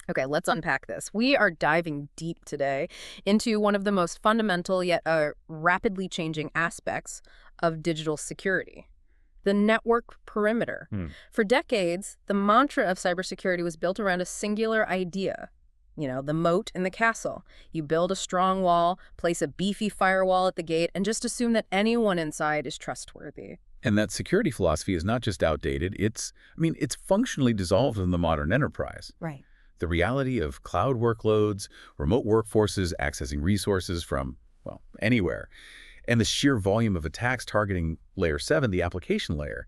Okay, let's unpack this. We are diving deep today into one of the most fundamental yet rapidly changing aspects of digital security, the network perimeter. Hmm. For decades, the mantra of cybersecurity was built around a singular idea. The moat in the castle. You build a strong wall, place a beefy firewall at the gate, and just assume that anyone inside is trustworthy. And that security philosophy is not just outdated, it's functionally dissolved in the modern enterprise. Right. The reality of cloud workloads, remote workforces accessing resources from, well, anywhere, and the sheer volume of attacks targeting layer 7, the application layer,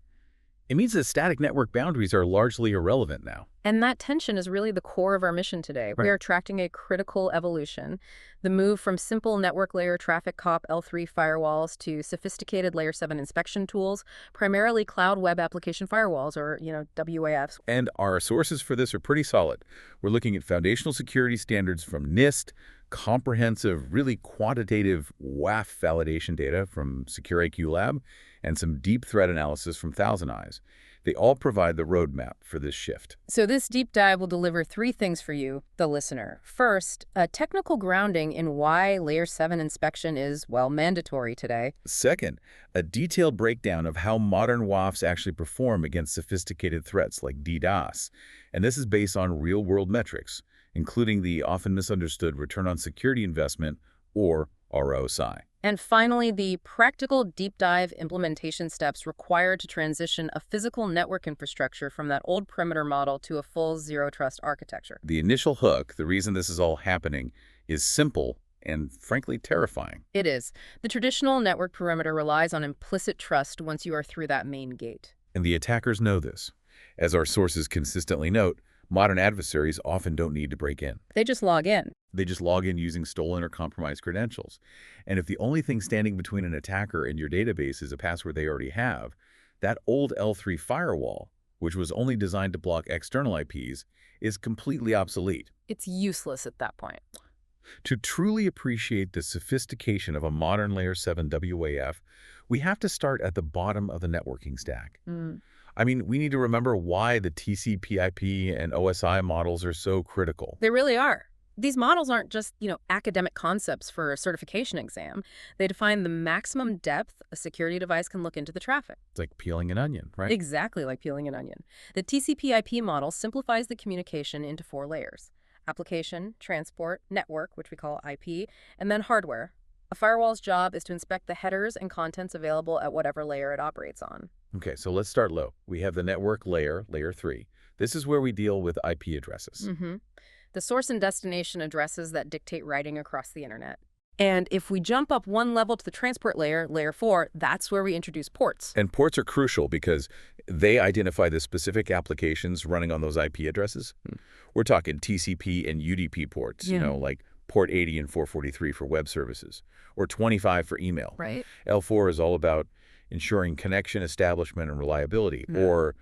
it means that static network boundaries are largely irrelevant now. And that tension is really the core of our mission today. Right. We are tracking a critical evolution, the move from simple network layer traffic cop L3 firewalls to sophisticated layer 7 inspection tools, primarily Cloud Web Application Firewalls, or, WAFs. And our sources for this are pretty solid. We're looking at foundational security standards from NIST, comprehensive, really quantitative WAF validation data from SecureIQLab, and some deep threat analysis from Thousand Eyes. They all provide the roadmap for this shift. So this deep dive will deliver three things for you, the listener. First, a technical grounding in why Layer 7 inspection is, well, mandatory today. Second, a detailed breakdown of how modern WAFs actually perform against sophisticated threats like DDoS. And this is based on real-world metrics, including the often misunderstood return on security investment, or ROSI. And finally, the practical deep dive implementation steps required to transition a physical network infrastructure from that old perimeter model to a full zero-trust architecture. The initial hook, the reason this is all happening, is simple and, frankly, terrifying. It is. The traditional network perimeter relies on implicit trust once you are through that main gate. And the attackers know this. As our sources consistently note, modern adversaries often don't need to break in. They just log in. They just log in using stolen or compromised credentials. And if the only thing standing between an attacker and your database is a password they already have, that old L3 firewall, which was only designed to block external IPs, is completely obsolete. It's useless at that point. To truly appreciate the sophistication of a modern Layer 7 WAF, we have to start at the bottom of the networking stack. We need to remember why the TCP/IP and OSI models are so critical. They really are. These models aren't just, academic concepts for a certification exam. They define the maximum depth a security device can look into the traffic. It's like peeling an onion, right? Exactly like peeling an onion. The TCP/IP model simplifies the communication into 4 layers: application, transport, network, which we call IP, and then hardware. A firewall's job is to inspect the headers and contents available at whatever layer it operates on. Okay, so let's start low. We have the network layer, layer 3. This is where we deal with IP addresses. The source and destination addresses that dictate routing across the internet. And if we jump up one level to the transport layer, layer 4, that's where we introduce ports. And ports are crucial because they identify the specific applications running on those IP addresses. We're talking TCP and UDP ports, like port 80 and 443 for web services, or 25 for email. Right. L4 is all about ensuring connection establishment and reliability, or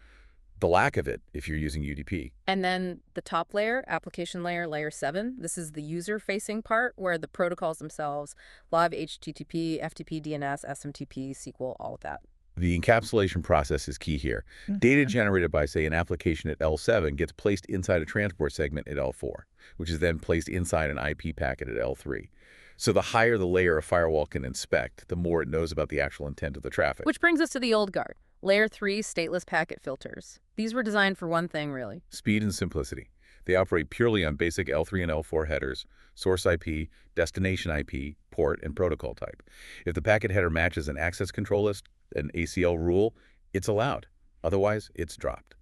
the lack of it if you're using UDP. And then the top layer, application layer, layer 7, this is the user-facing part where the protocols themselves, live HTTP, FTP, DNS, SMTP, SQL, all of that. The encapsulation process is key here. Data generated by, say, an application at L7 gets placed inside a transport segment at L4, which is then placed inside an IP packet at L3. So the higher the layer a firewall can inspect, the more it knows about the actual intent of the traffic. Which brings us to the old guard. Layer 3 stateless packet filters. These were designed for one thing, really. Speed and simplicity. They operate purely on basic L3 and L4 headers, source IP, destination IP, port, and protocol type. If the packet header matches an access control list, an ACL rule, it's allowed. Otherwise, it's dropped.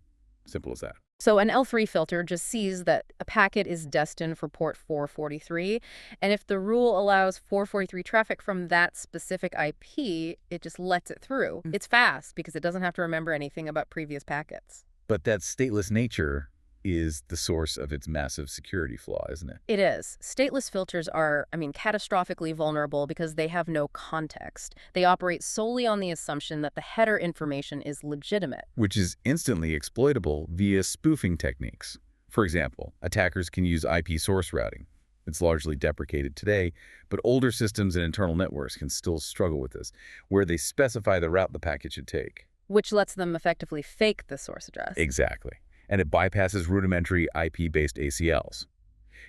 Simple as that. So an L3 filter just sees that a packet is destined for port 443, and if the rule allows 443 traffic from that specific IP, it just lets it through. It's fast because it doesn't have to remember anything about previous packets. But that stateless nature is the source of its massive security flaw, isn't it? It is. Stateless filters are, catastrophically vulnerable because they have no context. They operate solely on the assumption that the header information is legitimate. Which is instantly exploitable via spoofing techniques. For example, attackers can use IP source routing. It's largely deprecated today, but older systems and internal networks can still struggle with this, where they specify the route the packet should take. Which lets them effectively fake the source address. Exactly. and it bypasses rudimentary IP-based ACLs.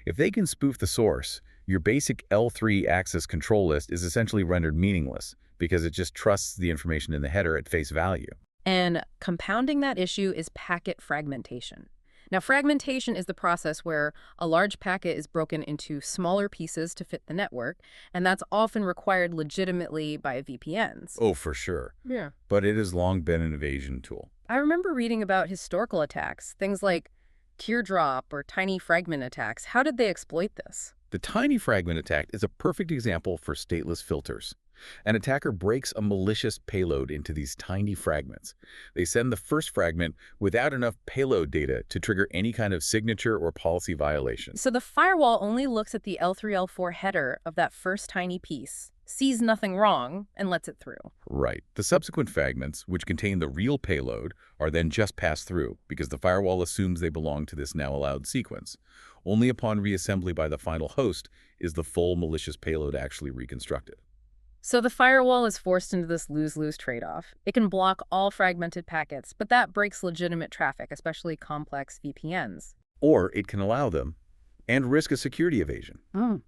If they can spoof the source, your basic L3 access control list is essentially rendered meaningless because it just trusts the information in the header at face value. And compounding that issue is packet fragmentation. Now, fragmentation is the process where a large packet is broken into smaller pieces to fit the network, and that's often required legitimately by VPNs. Oh, for sure. Yeah. But it has long been an evasion tool. I remember reading about historical attacks, things like teardrop or tiny fragment attacks. How did they exploit this? The tiny fragment attack is a perfect example for stateless filters. An attacker breaks a malicious payload into these tiny fragments. They send the first fragment without enough payload data to trigger any kind of signature or policy violation. So the firewall only looks at the L3, L4 header of that first tiny piece, sees nothing wrong, and lets it through. Right. The subsequent fragments, which contain the real payload, are then just passed through because the firewall assumes they belong to this now allowed sequence. Only upon reassembly by the final host is the full malicious payload actually reconstructed. So the firewall is forced into this lose-lose trade-off. It can block all fragmented packets, but that breaks legitimate traffic, especially complex VPNs. Or it can allow them and risk a security evasion.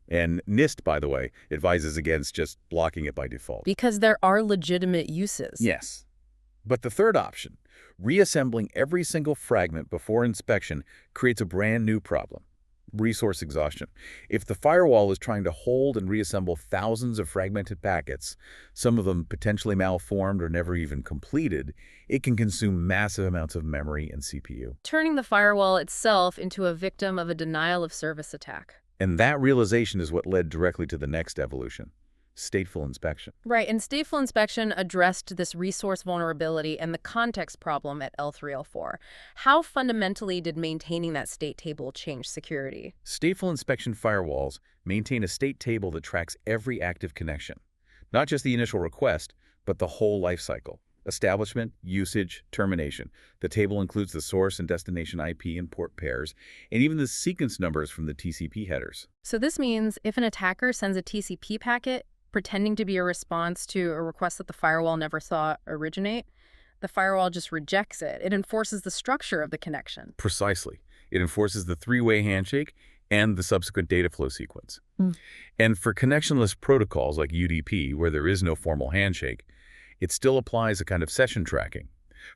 And NIST, by the way, advises against just blocking it by default. Because there are legitimate uses. Yes. But the third option, reassembling every single fragment before inspection, creates a brand new problem. Resource exhaustion. If the firewall is trying to hold and reassemble thousands of fragmented packets, some of them potentially malformed or never even completed, it can consume massive amounts of memory and CPU. Turning the firewall itself into a victim of a denial-of-service attack. And that realization is what led directly to the next evolution, stateful inspection. Right, and stateful inspection addressed this resource vulnerability and the context problem at L3, L4. How fundamentally did maintaining that state table change security? Stateful inspection firewalls maintain a state table that tracks every active connection, not just the initial request, but the whole lifecycle. Establishment, usage, termination. The table includes the source and destination IP and port pairs, and even the sequence numbers from the TCP headers. So this means if an attacker sends a TCP packet pretending to be a response to a request that the firewall never saw originate, the firewall just rejects it. It enforces the structure of the connection. Precisely. It enforces the three-way handshake and the subsequent data flow sequence. And for connectionless protocols like UDP, where there is no formal handshake, it still applies a kind of session tracking.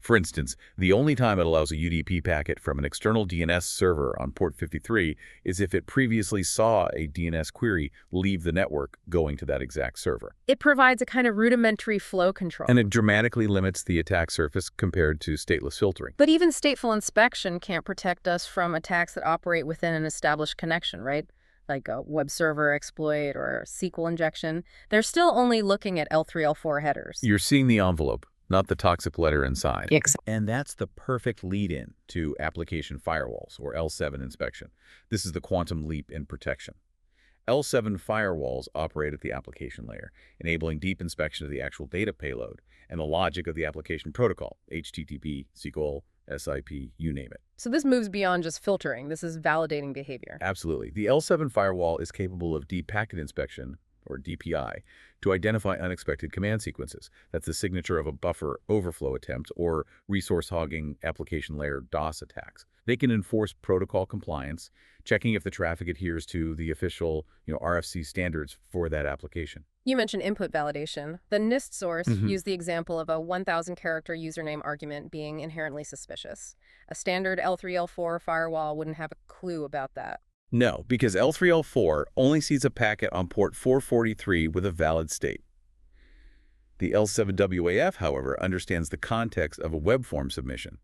For instance, the only time it allows a UDP packet from an external DNS server on port 53 is if it previously saw a DNS query leave the network going to that exact server. It provides a kind of rudimentary flow control. And it dramatically limits the attack surface compared to stateless filtering. But even stateful inspection can't protect us from attacks that operate within an established connection, right? Like a web server exploit or SQL injection. They're still only looking at L3, L4 headers. You're seeing the envelope, not the toxic letter inside. Exactly. And that's the perfect lead-in to application firewalls, or L7 inspection. This is the quantum leap in protection. L7 firewalls operate at the application layer, enabling deep inspection of the actual data payload and the logic of the application protocol, HTTP, SQL, SIP, you name it. So this moves beyond just filtering. This is validating behavior. Absolutely. The L7 firewall is capable of deep packet inspection, or DPI, to identify unexpected command sequences. That's the signature of a buffer overflow attempt or resource hogging application layer DOS attacks. They can enforce protocol compliance, checking if the traffic adheres to the official, RFC standards for that application. You mentioned input validation. The NIST source used the example of a 1,000-character username argument being inherently suspicious. A standard L3, L4 firewall wouldn't have a clue about that. No, because L3L4 only sees a packet on port 443 with a valid state. The L7WAF, however, understands the context of a web form submission.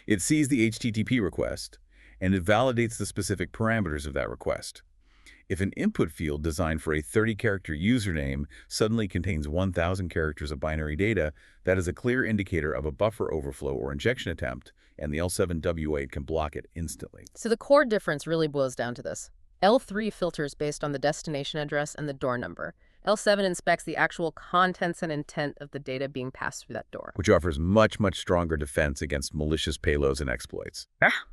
It sees the HTTP request, and it validates the specific parameters of that request. If an input field designed for a 30-character username suddenly contains 1,000 characters of binary data, that is a clear indicator of a buffer overflow or injection attempt, and the L7W8 can block it instantly. So the core difference really boils down to this. L3 filters based on the destination address and the door number. L7 inspects the actual contents and intent of the data being passed through that door. Which offers much, much stronger defense against malicious payloads and exploits.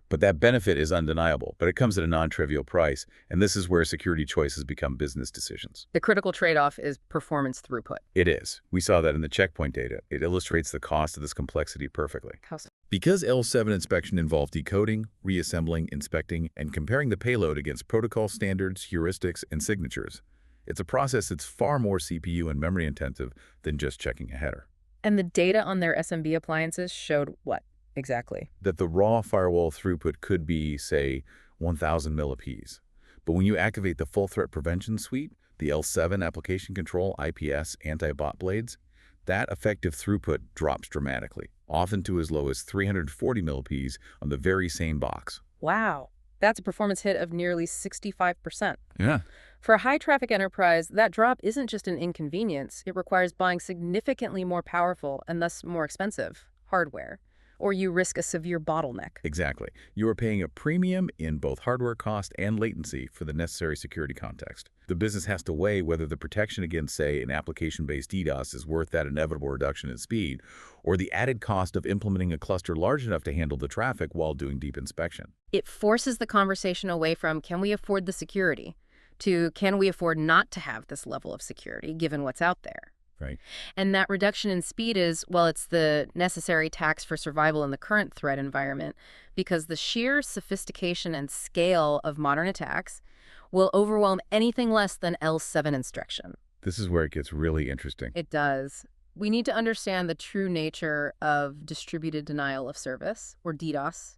But that benefit is undeniable, but it comes at a non-trivial price, and this is where security choices become business decisions. The critical trade-off is performance throughput. It is. We saw that in the checkpoint data. It illustrates the cost of this complexity perfectly. How so? Because L7 inspection involved decoding, reassembling, inspecting, and comparing the payload against protocol standards, heuristics, and signatures, it's a process that's far more CPU and memory intensive than just checking a header. And the data on their SMB appliances showed what exactly? That the raw firewall throughput could be, say, 1,000 millips. But when you activate the full threat prevention suite, the L7 application control, IPS, anti-bot blades, that effective throughput drops dramatically, often to as low as 340 millips on the very same box. Wow, that's a performance hit of nearly 65%. Yeah. For a high-traffic enterprise, that drop isn't just an inconvenience. It requires buying significantly more powerful and thus more expensive hardware, or you risk a severe bottleneck. Exactly. You are paying a premium in both hardware cost and latency for the necessary security context. The business has to weigh whether the protection against, say, an application-based DDoS is worth that inevitable reduction in speed, or the added cost of implementing a cluster large enough to handle the traffic while doing deep inspection. It forces the conversation away from, can we afford the security, to, can we afford not to have this level of security given what's out there? Right. And that reduction in speed is, well, it's the necessary tax for survival in the current threat environment, because the sheer sophistication and scale of modern attacks will overwhelm anything less than L7 instruction. This is where it gets really interesting. It does. We need to understand the true nature of distributed denial of service, or DDoS,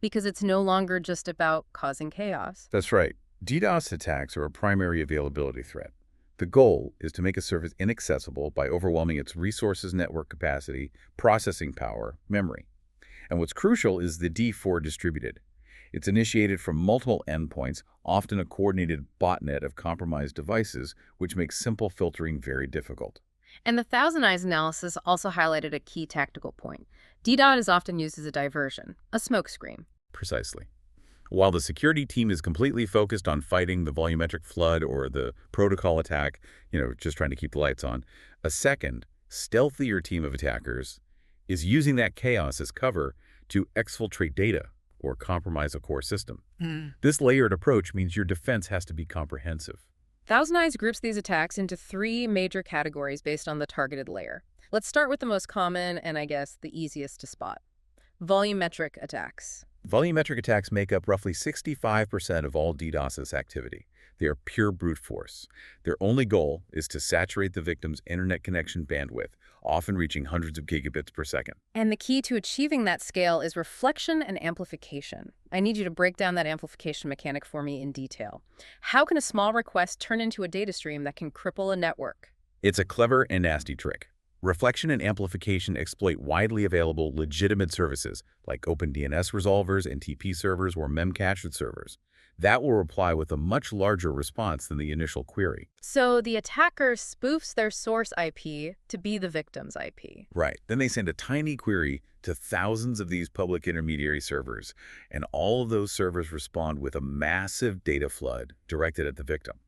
because it's no longer just about causing chaos. That's right. DDoS attacks are a primary availability threat. The goal is to make a service inaccessible by overwhelming its resources, network capacity, processing power, memory. And what's crucial is the D4 distributed. It's initiated from multiple endpoints, often a coordinated botnet of compromised devices, which makes simple filtering very difficult. And the Thousand Eyes analysis also highlighted a key tactical point. DDoS is often used as a diversion, a smokescreen. Precisely. While the security team is completely focused on fighting the volumetric flood or the protocol attack, just trying to keep the lights on, a second, stealthier team of attackers is using that chaos as cover to exfiltrate data or compromise a core system. This layered approach means your defense has to be comprehensive. Thousand Eyes groups these attacks into three major categories based on the targeted layer. Let's start with the most common and, I guess, the easiest to spot. Volumetric attacks. Volumetric attacks make up roughly 65% of all DDoS activity. They are pure brute force. Their only goal is to saturate the victim's internet connection bandwidth, often reaching hundreds of gigabits per second. And the key to achieving that scale is reflection and amplification. I need you to break down that amplification mechanic for me in detail. How can a small request turn into a data stream that can cripple a network? It's a clever and nasty trick. Reflection and amplification exploit widely available legitimate services like OpenDNS resolvers and TP servers or memcached servers. That will reply with a much larger response than the initial query. So the attacker spoofs their source IP to be the victim's IP. Right. Then they send a tiny query to thousands of these public intermediary servers, and all of those servers respond with a massive data flood directed at the victim.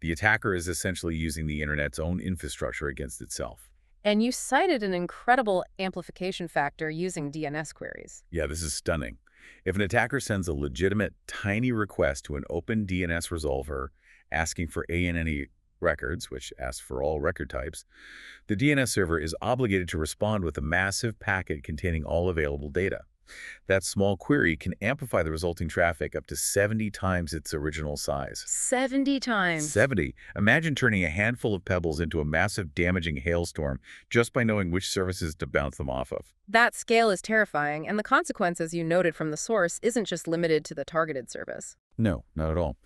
The attacker is essentially using the internet's own infrastructure against itself. And you cited an incredible amplification factor using DNS queries. Yeah, this is stunning. If an attacker sends a legitimate, tiny request to an open DNS resolver asking for ANNE records, which asks for all record types, the DNS server is obligated to respond with a massive packet containing all available data. That small query can amplify the resulting traffic up to 70 times its original size. 70 times. 70. Imagine turning a handful of pebbles into a massive damaging hailstorm just by knowing which services to bounce them off of. That scale is terrifying, and the consequence, as you noted from the source, isn't just limited to the targeted service. No, not at all.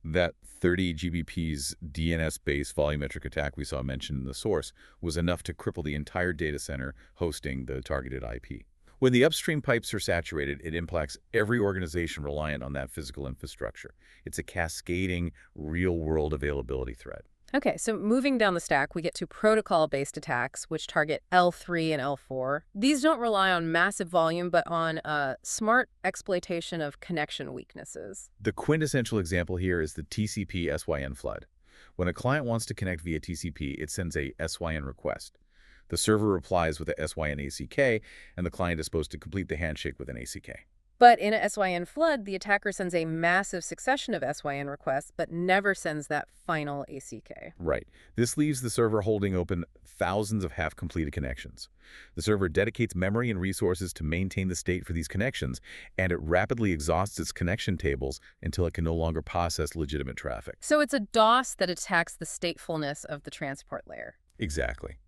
That 30 GBP's DNS-based volumetric attack we saw mentioned in the source was enough to cripple the entire data center hosting the targeted IP. When the upstream pipes are saturated, it impacts every organization reliant on that physical infrastructure. It's a cascading, real-world availability threat. Okay, so moving down the stack, we get to protocol-based attacks, which target L3 and L4. These don't rely on massive volume, but on smart exploitation of connection weaknesses. The quintessential example here is the TCP SYN flood. When a client wants to connect via TCP, it sends a SYN request. The server replies with a SYN ACK, and the client is supposed to complete the handshake with an ACK. But in a SYN flood, the attacker sends a massive succession of SYN requests, but never sends that final ACK. Right. This leaves the server holding open thousands of half-completed connections. The server dedicates memory and resources to maintain the state for these connections, and it rapidly exhausts its connection tables until it can no longer process legitimate traffic. So it's a DOS that attacks the statefulness of the transport layer. Exactly.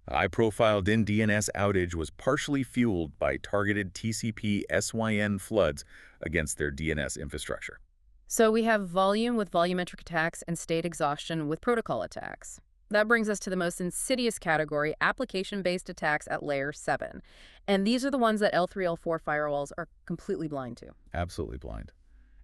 A high-profile DNS outage was partially fueled by targeted TCP SYN floods against their DNS infrastructure. So we have volume with volumetric attacks and state exhaustion with protocol attacks. That brings us to the most insidious category, application-based attacks at layer 7. And these are the ones that L3, L4 firewalls are completely blind to. Absolutely blind.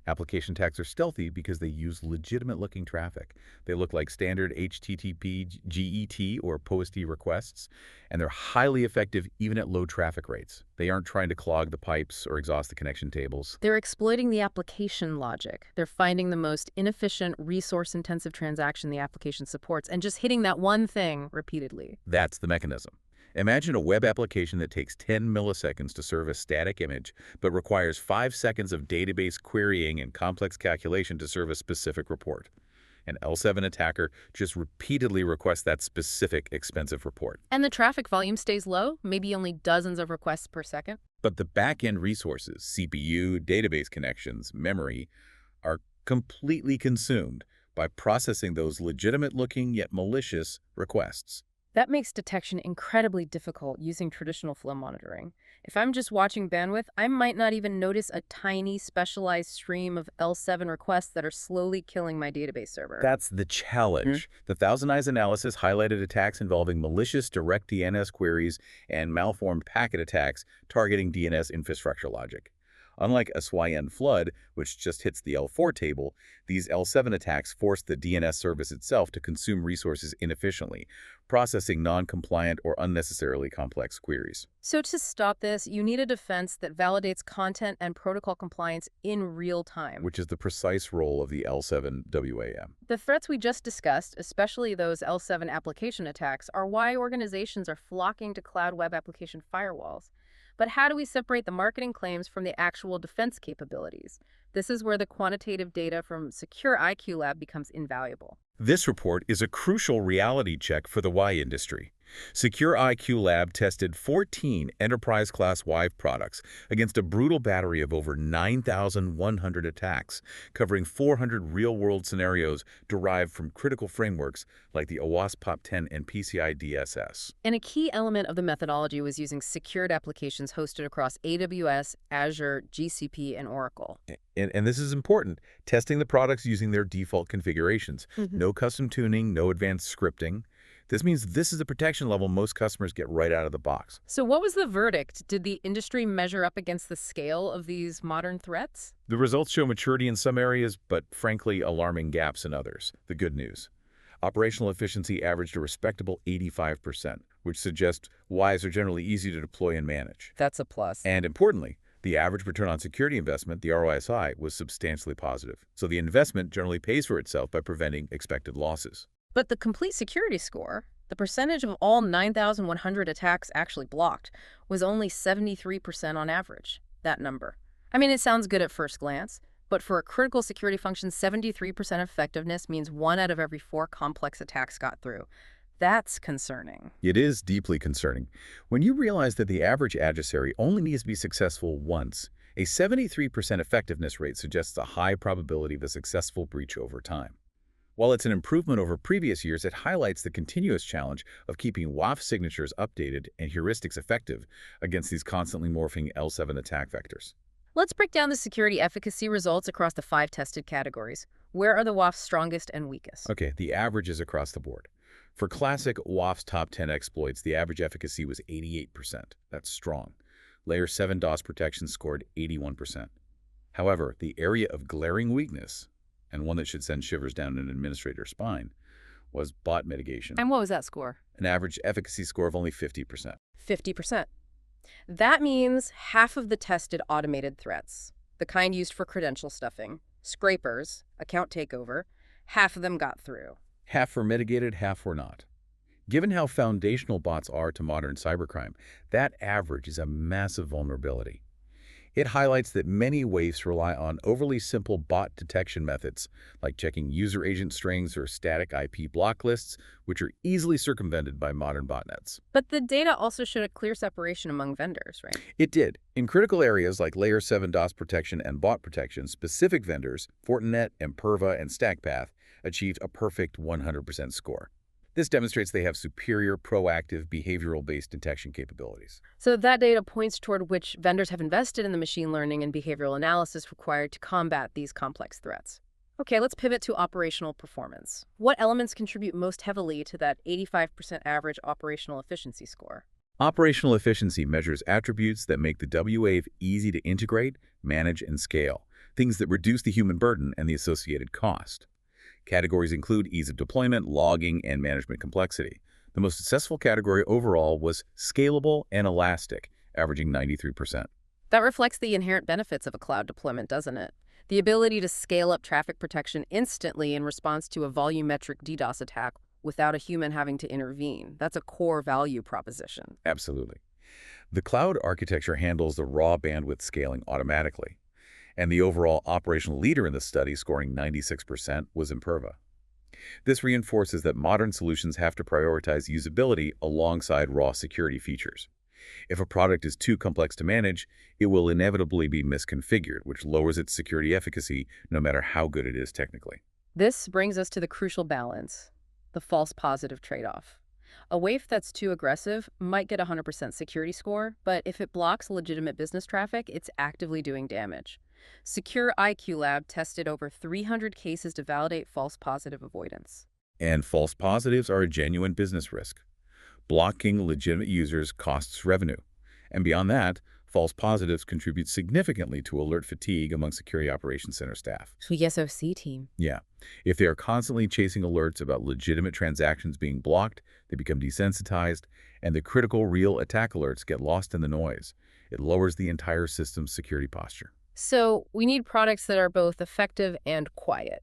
Application attacks are stealthy because they use legitimate-looking traffic. They look like standard HTTP, GET, or POST requests, and they're highly effective even at low traffic rates. They aren't trying to clog the pipes or exhaust the connection tables. They're exploiting the application logic. They're finding the most inefficient, resource-intensive transaction the application supports and just hitting that one thing repeatedly. That's the mechanism. Imagine a web application that takes 10 milliseconds to serve a static image, but requires 5 seconds of database querying and complex calculation to serve a specific report. An L7 attacker just repeatedly requests that specific expensive report. And the traffic volume stays low, maybe only dozens of requests per second. But the back-end resources, CPU, database connections, memory, are completely consumed by processing those legitimate-looking yet malicious requests. That makes detection incredibly difficult using traditional flow monitoring. If I'm just watching bandwidth, I might not even notice a tiny specialized stream of L7 requests that are slowly killing my database server. That's the challenge. The Thousand Eyes analysis highlighted attacks involving malicious direct DNS queries and malformed packet attacks targeting DNS infrastructure logic. Unlike a SYN flood, which just hits the L4 table, these L7 attacks force the DNS service itself to consume resources inefficiently, processing non-compliant or unnecessarily complex queries. So to stop this, you need a defense that validates content and protocol compliance in real time. Which is the precise role of the L7 WAM. The threats we just discussed, especially those L7 application attacks, are why organizations are flocking to Cloud Web Application Firewalls. But how do we separate the marketing claims from the actual defense capabilities? This is where the quantitative data from SecureIQLab becomes invaluable. This report is a crucial reality check for the Y industry. SecureIQLab tested 14 enterprise-class WAF products against a brutal battery of over 9,100 attacks, covering 400 real-world scenarios derived from critical frameworks like the OWASP POP10 and PCI DSS. And a key element of the methodology was using secured applications hosted across AWS, Azure, GCP, and Oracle. And this is important, testing the products using their default configurations. No custom tuning, no advanced scripting. This means this is the protection level most customers get right out of the box. So what was the verdict? Did the industry measure up against the scale of these modern threats? The results show maturity in some areas, but frankly, alarming gaps in others. The good news. Operational efficiency averaged a respectable 85%, which suggests WAFs are generally easy to deploy and manage. That's a plus. And importantly, the average return on security investment, the ROSI, was substantially positive. So the investment generally pays for itself by preventing expected losses. But the complete security score, the percentage of all 9,100 attacks actually blocked, was only 73% on average, that number. I mean, it sounds good at first glance, but for a critical security function, 73% effectiveness means 1 out of every 4 complex attacks got through. That's concerning. It is deeply concerning. When you realize that the average adversary only needs to be successful once, a 73% effectiveness rate suggests a high probability of a successful breach over time. While it's an improvement over previous years, it highlights the continuous challenge of keeping WAF signatures updated and heuristics effective against these constantly morphing L7 attack vectors. Let's break down the security efficacy results across the 5 tested categories. Where are the WAFs strongest and weakest? Okay, the average is across the board. For classic WAF's top 10 exploits, the average efficacy was 88%. That's strong. Layer 7 DOS protection scored 81%. However, the area of glaring weakness, and one that should send shivers down an administrator's spine, was bot mitigation. And what was that score? An average efficacy score of only 50%. 50%. That means half of the tested automated threats, the kind used for credential stuffing, scrapers, account takeover, half of them got through. Half were mitigated, half were not. Given how foundational bots are to modern cybercrime, that average is a massive vulnerability. It highlights that many WAFs rely on overly simple bot detection methods, like checking user agent strings or static IP block lists, which are easily circumvented by modern botnets. But the data also showed a clear separation among vendors, right? It did. In critical areas like Layer 7 DOS protection and bot protection, specific vendors, Fortinet, Imperva, and StackPath, achieved a perfect 100% score. This demonstrates they have superior proactive behavioral-based detection capabilities. So that data points toward which vendors have invested in the machine learning and behavioral analysis required to combat these complex threats. Okay, let's pivot to operational performance. What elements contribute most heavily to that 85% average operational efficiency score? Operational efficiency measures attributes that make the WAF easy to integrate, manage, and scale, things that reduce the human burden and the associated cost. Categories include ease of deployment, logging, and management complexity. The most successful category overall was scalable and elastic, averaging 93%. That reflects the inherent benefits of a cloud deployment, doesn't it? The ability to scale up traffic protection instantly in response to a volumetric DDoS attack without a human having to intervene. That's a core value proposition. Absolutely. The cloud architecture handles the raw bandwidth scaling automatically. And the overall operational leader in the study, scoring 96%, was Imperva. This reinforces that modern solutions have to prioritize usability alongside raw security features. If a product is too complex to manage, it will inevitably be misconfigured, which lowers its security efficacy no matter how good it is technically. This brings us to the crucial balance, the false positive trade-off. A WAF that's too aggressive might get a 100% security score, but if it blocks legitimate business traffic, it's actively doing damage. SecureIQLab tested over 300 cases to validate false positive avoidance. And false positives are a genuine business risk. Blocking legitimate users costs revenue. And beyond that, false positives contribute significantly to alert fatigue among Security Operations Center staff. So yes, OC team. Yeah. If they are constantly chasing alerts about legitimate transactions being blocked, they become desensitized, and the critical real attack alerts get lost in the noise. It lowers the entire system's security posture. So we need products that are both effective and quiet.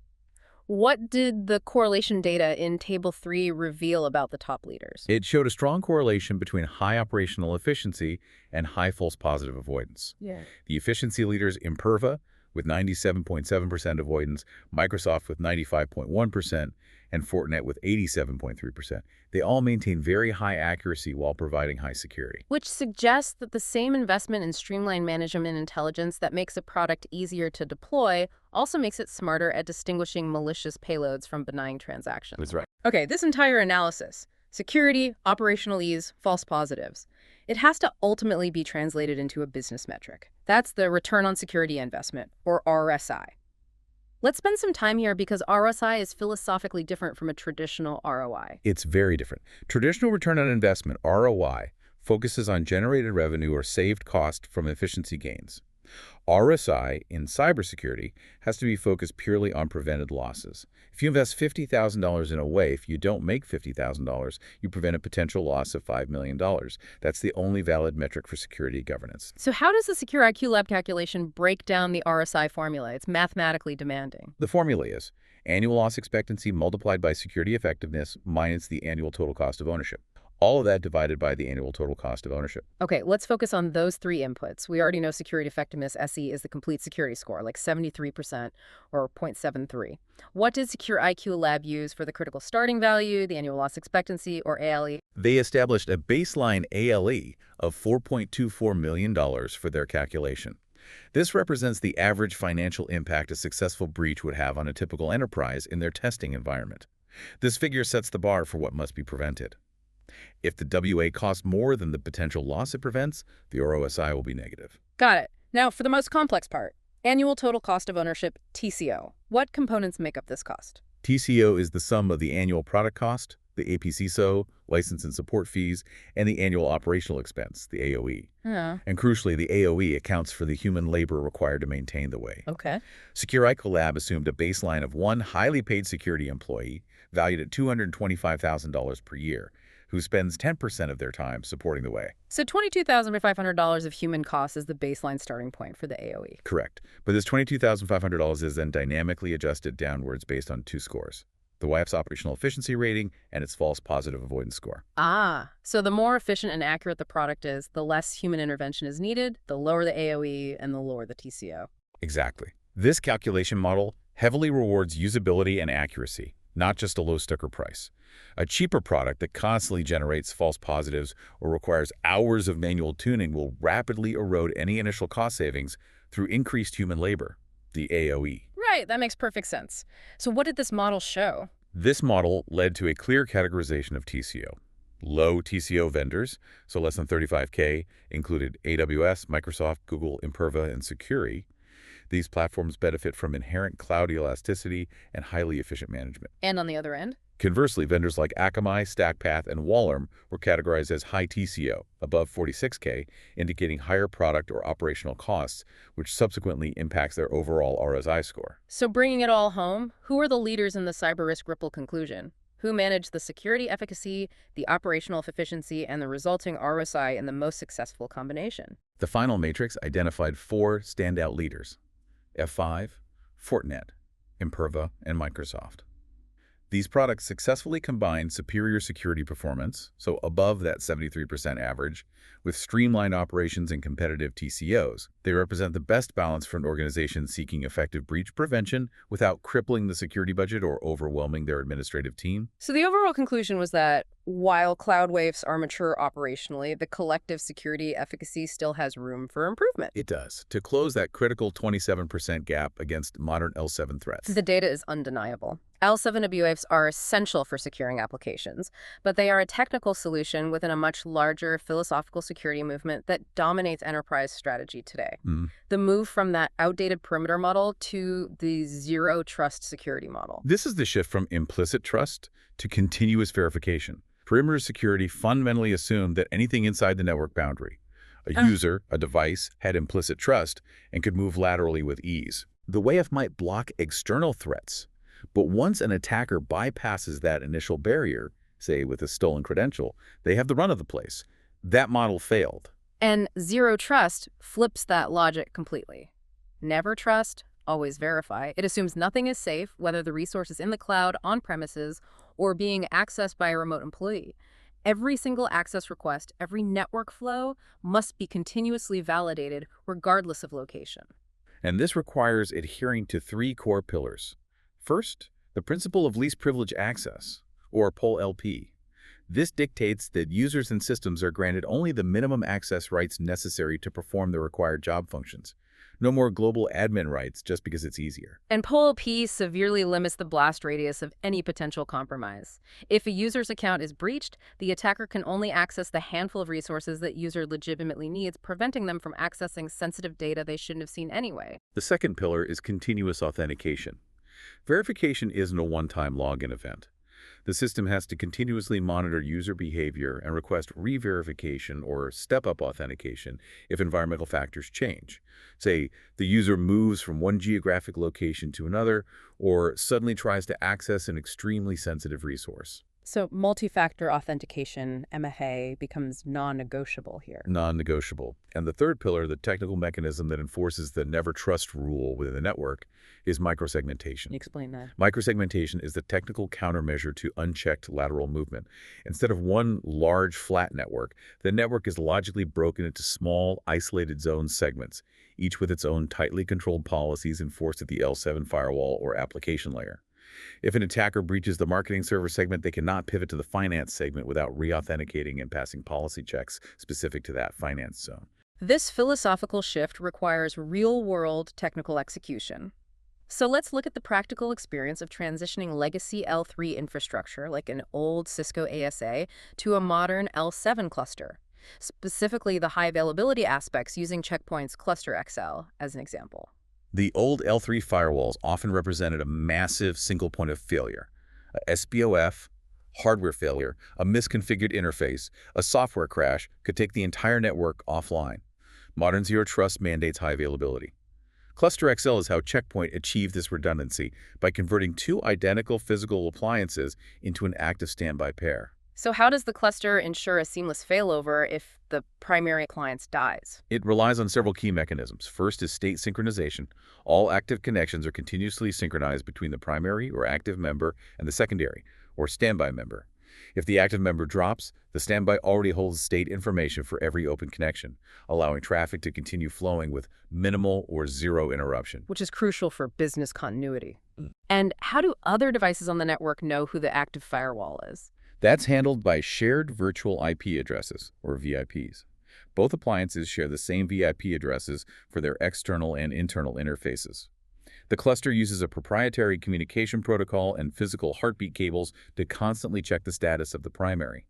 What did the correlation data in Table 3 reveal about the top leaders? It showed a strong correlation between high operational efficiency and high false positive avoidance. Yeah. The efficiency leaders, Imperva, with 97.7% avoidance, Microsoft with 95.1%, and Fortinet with 87.3%. They all maintain very high accuracy while providing high security. Which suggests that the same investment in streamlined management intelligence that makes a product easier to deploy also makes it smarter at distinguishing malicious payloads from benign transactions. That's right. Okay, this entire analysis, security, operational ease, false positives, it has to ultimately be translated into a business metric. That's the return on security investment, or RSI. Let's spend some time here because RSI is philosophically different from a traditional ROI. It's very different. Traditional return on investment, ROI, focuses on generated revenue or saved cost from efficiency gains. RSI in cybersecurity has to be focused purely on prevented losses. If you invest $50,000 in a WAF, you don't make $50,000, you prevent a potential loss of $5 million. That's the only valid metric for security governance. So how does the SecureIQLab calculation break down the RSI formula? It's mathematically demanding. The formula is annual loss expectancy multiplied by security effectiveness minus the annual total cost of ownership. All of that divided by the annual total cost of ownership. Okay, let's focus on those three inputs. We already know security effectiveness, SE, is the complete security score, like 73% or 0.73. What did SecureIQLab use for the critical starting value, the annual loss expectancy, or ALE? They established a baseline ALE of $4.24 million for their calculation. This represents the average financial impact a successful breach would have on a typical enterprise in their testing environment. This figure sets the bar for what must be prevented. If the WA costs more than the potential loss it prevents, the ROSI will be negative. Got it. Now, for the most complex part, annual total cost of ownership, TCO. What components make up this cost? TCO is the sum of the annual product cost, the APCSO, license and support fees, and the annual operational expense, the AOE. Yeah. And crucially, the AOE accounts for the human labor required to maintain the WA. Okay. SecureIQLab assumed a baseline of one highly paid security employee, valued at $225,000 per year, who spends 10% of their time supporting the WA. So $22,500 of human cost is the baseline starting point for the AOE. Correct. But this $22,500 is then dynamically adjusted downwards based on two scores. the WAF's operational efficiency rating, and its false positive avoidance score. Ah, so the more efficient and accurate the product is, the less human intervention is needed, the lower the AOE, and the lower the TCO. Exactly. This calculation model heavily rewards usability and accuracy, not just a low sticker price. A cheaper product that constantly generates false positives or requires hours of manual tuning will rapidly erode any initial cost savings through increased human labor, the AOE. Right, that makes perfect sense. So what did this model show? This model led to a clear categorization of TCO. Low TCO vendors, so less than 35K, included AWS, Microsoft, Google, Imperva, and SecureIQLab. These platforms benefit from inherent cloud elasticity and highly efficient management. And on the other end? Conversely, vendors like Akamai, StackPath, and Wallerm were categorized as high TCO, above 46K, indicating higher product or operational costs, which subsequently impacts their overall ROSI score. So bringing it all home, who are the leaders in the CyberRisk Ripple conclusion? Who managed the security efficacy, the operational efficiency, and the resulting ROSI in the most successful combination? The final matrix identified 4 standout leaders: F5, Fortinet, Imperva, and Microsoft. These products successfully combine superior security performance, so above that 73% average, with streamlined operations and competitive TCOs. They represent the best balance for an organization seeking effective breach prevention without crippling the security budget or overwhelming their administrative team. So the overall conclusion was that while cloud WAFs are mature operationally, the collective security efficacy still has room for improvement. It does, to close that critical 27% gap against modern L7 threats. The data is undeniable. L7 WAFs are essential for securing applications, but they are a technical solution within a much larger philosophical security movement that dominates enterprise strategy today. The move from that outdated perimeter model to the zero-trust security model. This is the shift from implicit trust to continuous verification. Perimeter security fundamentally assumed that anything inside the network boundary, a user, a device, had implicit trust and could move laterally with ease. The WAF might block external threats, but once an attacker bypasses that initial barrier, say with a stolen credential, they have the run of the place. That model failed. And zero trust flips that logic completely. Never trust, always verify. It assumes nothing is safe, whether the resource is in the cloud, on premises, or being accessed by a remote employee. Every single access request, every network flow must be continuously validated regardless of location. And this requires adhering to 3 core pillars. First, the principle of least privilege access, or POL-LP. This dictates that users and systems are granted only the minimum access rights necessary to perform the required job functions. No more global admin rights just because it's easier. And POL-LP severely limits the blast radius of any potential compromise. If a user's account is breached, the attacker can only access the handful of resources that user legitimately needs, preventing them from accessing sensitive data they shouldn't have seen anyway. The second pillar is continuous authentication. Verification isn't a one-time login event. The system has to continuously monitor user behavior and request re-verification or step-up authentication if environmental factors change. Say, the user moves from one geographic location to another or suddenly tries to access an extremely sensitive resource. So multi-factor authentication, MFA, becomes non-negotiable here. Non-negotiable. And the third pillar, the technical mechanism that enforces the never trust rule within the network, is microsegmentation. Explain that. Microsegmentation is the technical countermeasure to unchecked lateral movement. Instead of one large flat network, the network is logically broken into small, isolated zone segments, each with its own tightly controlled policies enforced at the L7 firewall or application layer. If an attacker breaches the marketing server segment, they cannot pivot to the finance segment without re-authenticating and passing policy checks specific to that finance zone. This philosophical shift requires real-world technical execution. So let's look at the practical experience of transitioning legacy L3 infrastructure, like an old Cisco ASA, to a modern L7 cluster, specifically the high availability aspects using Checkpoint's Cluster XL as an example. The old L3 firewalls often represented a massive single point of failure. A SBOF, hardware failure, a misconfigured interface, a software crash could take the entire network offline. Modern Zero Trust mandates high availability. Cluster XL is how Checkpoint achieved this redundancy by converting 2 identical physical appliances into an active standby pair. So how does the cluster ensure a seamless failover if the primary appliance dies? It relies on several key mechanisms. First is state synchronization. All active connections are continuously synchronized between the primary or active member and the secondary or standby member. If the active member drops, the standby already holds state information for every open connection, allowing traffic to continue flowing with minimal or zero interruption. Which is crucial for business continuity. And how do other devices on the network know who the active firewall is? That's handled by shared virtual IP addresses, or VIPs. Both appliances share the same VIP addresses for their external and internal interfaces. The cluster uses a proprietary communication protocol and physical heartbeat cables to constantly check the status of the primary.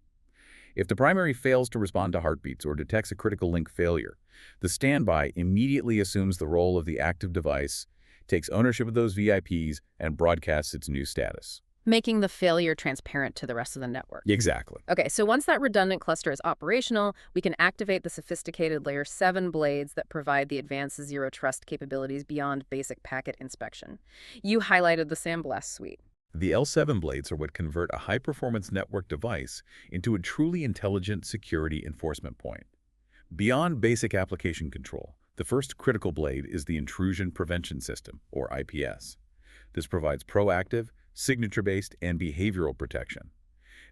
If the primary fails to respond to heartbeats or detects a critical link failure, the standby immediately assumes the role of the active device, takes ownership of those VIPs, and broadcasts its new status. Making the failure transparent to the rest of the network. Exactly. Okay, so once that redundant cluster is operational, we can activate the sophisticated Layer 7 blades that provide the advanced zero trust capabilities beyond basic packet inspection. You highlighted the Sandblast suite. The L7 blades are what convert a high-performance network device into a truly intelligent security enforcement point. Beyond basic application control, the first critical blade is the Intrusion Prevention System, or IPS. This provides proactive, signature-based, and behavioral protection.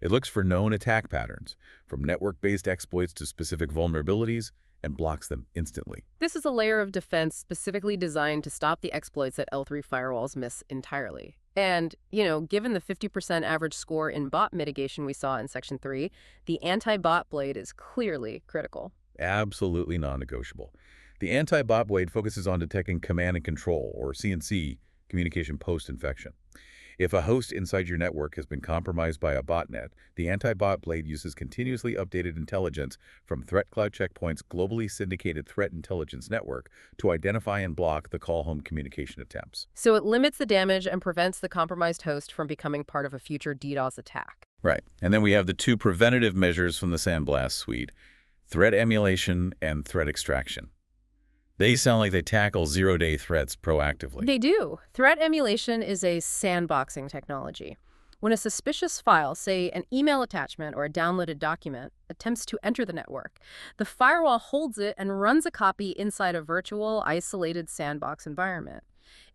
It looks for known attack patterns, from network-based exploits to specific vulnerabilities, and blocks them instantly. This is a layer of defense specifically designed to stop the exploits that L3 firewalls miss entirely. And, given the 50% average score in bot mitigation we saw in Section 3, the anti-bot blade is clearly critical. Absolutely non-negotiable. The anti-bot blade focuses on detecting command and control, or CNC, communication post-infection. If a host inside your network has been compromised by a botnet, the anti-bot blade uses continuously updated intelligence from Threat Cloud Checkpoint's globally syndicated threat intelligence network to identify and block the call-home communication attempts. So it limits the damage and prevents the compromised host from becoming part of a future DDoS attack. Right. And then we have the two preventative measures from the Sandblast suite: threat emulation and threat extraction. They sound like they tackle zero-day threats proactively. They do. Threat emulation is a sandboxing technology. When a suspicious file, say an email attachment or a downloaded document, attempts to enter the network, the firewall holds it and runs a copy inside a virtual, isolated sandbox environment.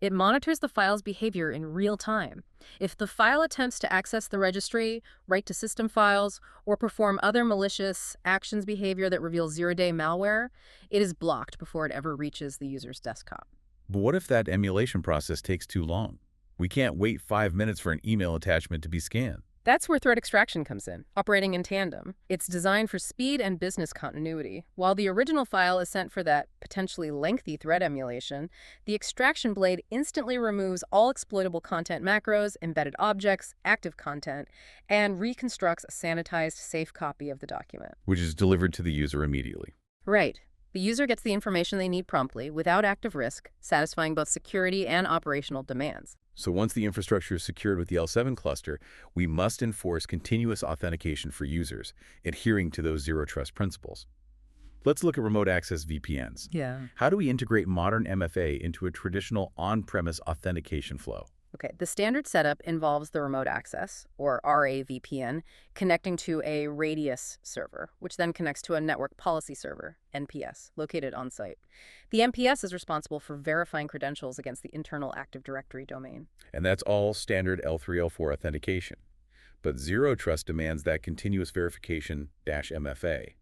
It monitors the file's behavior in real time. If the file attempts to access the registry, write to system files, or perform other malicious actions behavior that reveals zero-day malware, it is blocked before it ever reaches the user's desktop. But what if that emulation process takes too long? We can't wait 5 minutes for an email attachment to be scanned. That's where threat extraction comes in, operating in tandem. It's designed for speed and business continuity. While the original file is sent for that potentially lengthy threat emulation, the extraction blade instantly removes all exploitable content macros, embedded objects, active content, and reconstructs a sanitized, safe copy of the document. Which is delivered to the user immediately. Right. The user gets the information they need promptly, without active risk, satisfying both security and operational demands. So once the infrastructure is secured with the L7 cluster, we must enforce continuous authentication for users, adhering to those zero-trust principles. Let's look at remote access VPNs. Yeah. How do we integrate modern MFA into a traditional on-premise authentication flow? Okay, the standard setup involves the remote access, or RAVPN, connecting to a radius server, which then connects to a network policy server, NPS, located on site. The NPS is responsible for verifying credentials against the internal Active Directory domain. And that's all standard L3L4 authentication. But Zero Trust demands that continuous verification -MFA.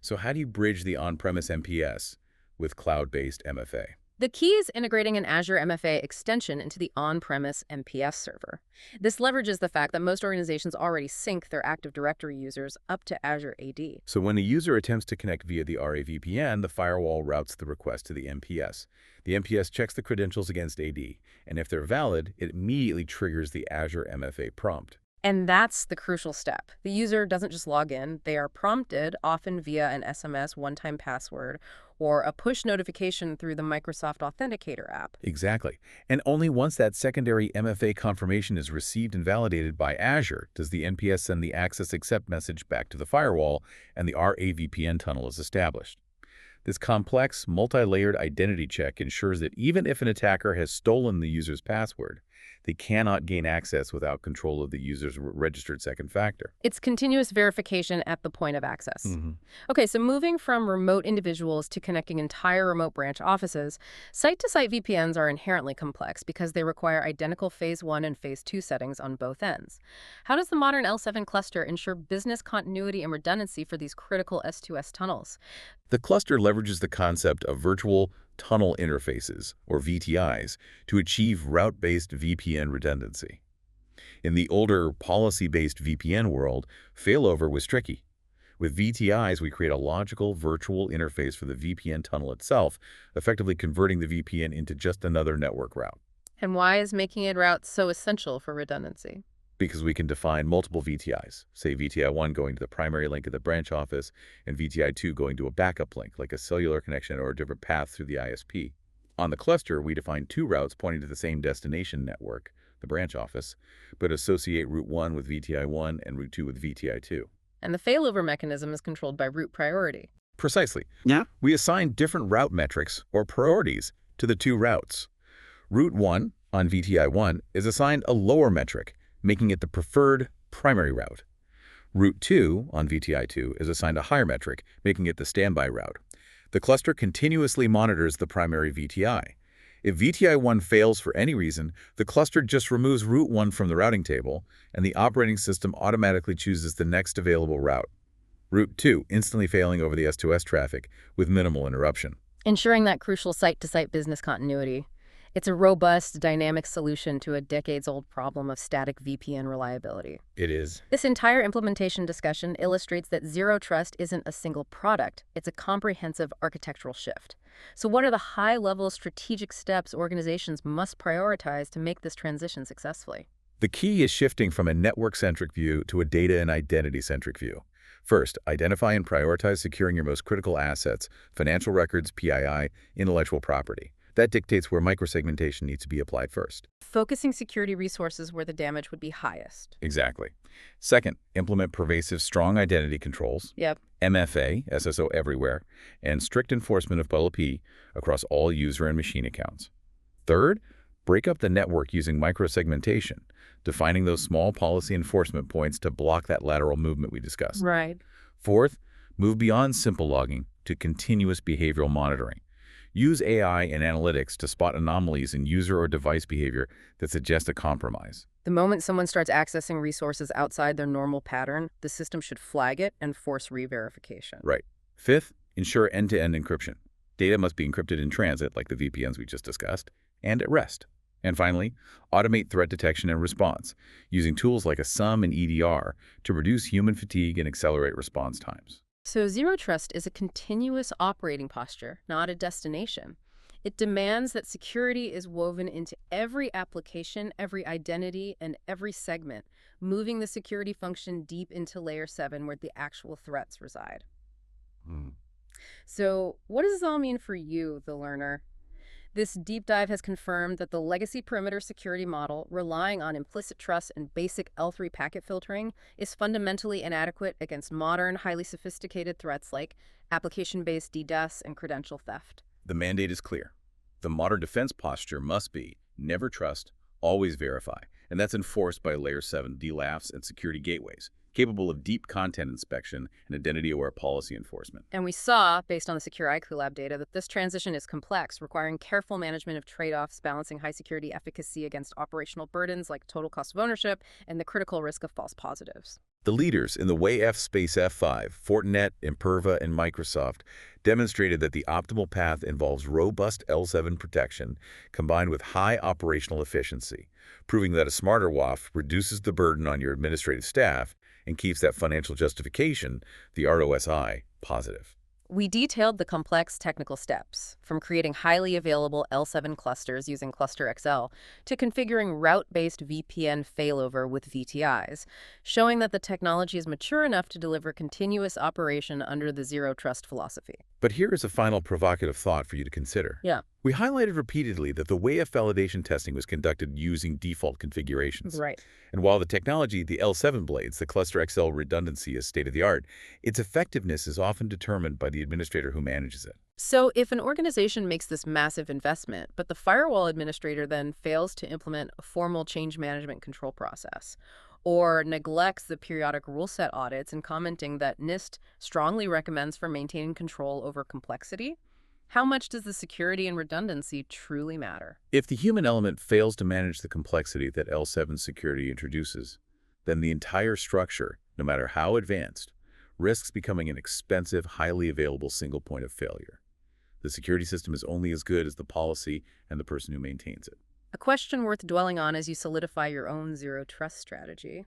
So how do you bridge the on-premise NPS with cloud-based MFA? The key is integrating an Azure MFA extension into the on-premise NPS server. This leverages the fact that most organizations already sync their Active Directory users up to Azure AD. So when a user attempts to connect via the RAVPN, the firewall routes the request to the NPS. The NPS checks the credentials against AD, and if they're valid, it immediately triggers the Azure MFA prompt. And that's the crucial step. The user doesn't just log in, they are prompted, often via an SMS one-time password or a push notification through the Microsoft Authenticator app. Exactly. And only once that secondary MFA confirmation is received and validated by Azure does the NPS send the access accept message back to the firewall and the RAVPN tunnel is established. This complex, multi-layered identity check ensures that even if an attacker has stolen the user's password, They cannot gain access without control of the user's registered second factor. It's continuous verification at the point of access. Mm-hmm. Okay, so moving from remote individuals to connecting entire remote branch offices, site-to-site VPNs are inherently complex because they require identical Phase 1 and Phase 2 settings on both ends. How does the modern L7 cluster ensure business continuity and redundancy for these critical S2S tunnels? The cluster leverages the concept of virtual tunnel interfaces, or VTIs, to achieve route-based VPN redundancy. In the older policy-based VPN world, failover was tricky. With VTIs, we create a logical virtual interface for the VPN tunnel itself, effectively converting the VPN into just another network route. And why is making it route so essential for redundancy? Because we can define multiple VTIs, say VTI 1 going to the primary link of the branch office and VTI 2 going to a backup link, like a cellular connection or a different path through the ISP. On the cluster, we define two routes pointing to the same destination network, the branch office, but associate route 1 with VTI 1 and route 2 with VTI 2. And the failover mechanism is controlled by route priority. Precisely. Yeah. We assign different route metrics, or priorities, to the two routes. Route 1 on VTI 1 is assigned a lower metric, making it the preferred primary route. Route 2 on VTI 2 is assigned a higher metric, making it the standby route. The cluster continuously monitors the primary VTI. If VTI 1 fails for any reason, the cluster just removes route 1 from the routing table, and the operating system automatically chooses the next available route. Route 2 instantly failing over the S2S traffic with minimal interruption. Ensuring that crucial site-to-site business continuity. It's a robust, dynamic solution to a decades-old problem of static VPN reliability. It is. This entire implementation discussion illustrates that Zero Trust isn't a single product. It's a comprehensive architectural shift. So what are the high-level strategic steps organizations must prioritize to make this transition successfully? The key is shifting from a network-centric view to a data and identity-centric view. First, identify and prioritize securing your most critical assets, financial records, PII, intellectual property. That dictates where microsegmentation needs to be applied first. Focusing security resources where the damage would be highest. Exactly. Second, implement pervasive strong identity controls, Yep. MFA, SSO everywhere, and strict enforcement of PLP across all user and machine accounts. Third, break up the network using microsegmentation, defining those small policy enforcement points to block that lateral movement we discussed. Right. Fourth, move beyond simple logging to continuous behavioral monitoring. Use AI and analytics to spot anomalies in user or device behavior that suggest a compromise. The moment someone starts accessing resources outside their normal pattern, the system should flag it and force re-verification. Right. Fifth, ensure end-to-end encryption. Data must be encrypted in transit, like the VPNs we just discussed, and at rest. And finally, automate threat detection and response, using tools like a SUM and EDR to reduce human fatigue and accelerate response times. So Zero Trust is a continuous operating posture, not a destination. It demands that security is woven into every application, every identity, and every segment, moving the security function deep into layer 7 where the actual threats reside. So what does this all mean for you, the learner? This deep dive has confirmed that the legacy perimeter security model, relying on implicit trust and basic L3 packet filtering, is fundamentally inadequate against modern, highly sophisticated threats like application-based DDoS and credential theft. The mandate is clear. The modern defense posture must be never trust, always verify, and that's enforced by Layer 7 DLAFs and security gateways, capable of deep content inspection and identity-aware policy enforcement. And we saw, based on the SecureIQLab data, that this transition is complex, requiring careful management of trade-offs, balancing high-security efficacy against operational burdens like total cost of ownership and the critical risk of false positives. The leaders in the WAF space F5, Fortinet, Imperva, and Microsoft, demonstrated that the optimal path involves robust L7 protection combined with high operational efficiency, proving that a smarter WAF reduces the burden on your administrative staff and keeps that financial justification, the ROSI, positive. We detailed the complex technical steps, from creating highly available L7 clusters using ClusterXL to configuring route-based VPN failover with VTIs, showing that the technology is mature enough to deliver continuous operation under the Zero Trust philosophy. But here is a final provocative thought for you to consider. Yeah. We highlighted repeatedly that the WAF validation testing was conducted using default configurations. Right. And while the technology, the L7 blades, the cluster XL redundancy is state-of-the-art, its effectiveness is often determined by the administrator who manages it. So if an organization makes this massive investment, but the firewall administrator then fails to implement a formal change management control process, or neglects the periodic rule set audits and commenting that NIST strongly recommends for maintaining control over complexity, how much does the security and redundancy truly matter? If the human element fails to manage the complexity that L7 security introduces, then the entire structure, no matter how advanced, risks becoming an expensive, highly available single point of failure. The security system is only as good as the policy and the person who maintains it. A question worth dwelling on as you solidify your own zero trust strategy.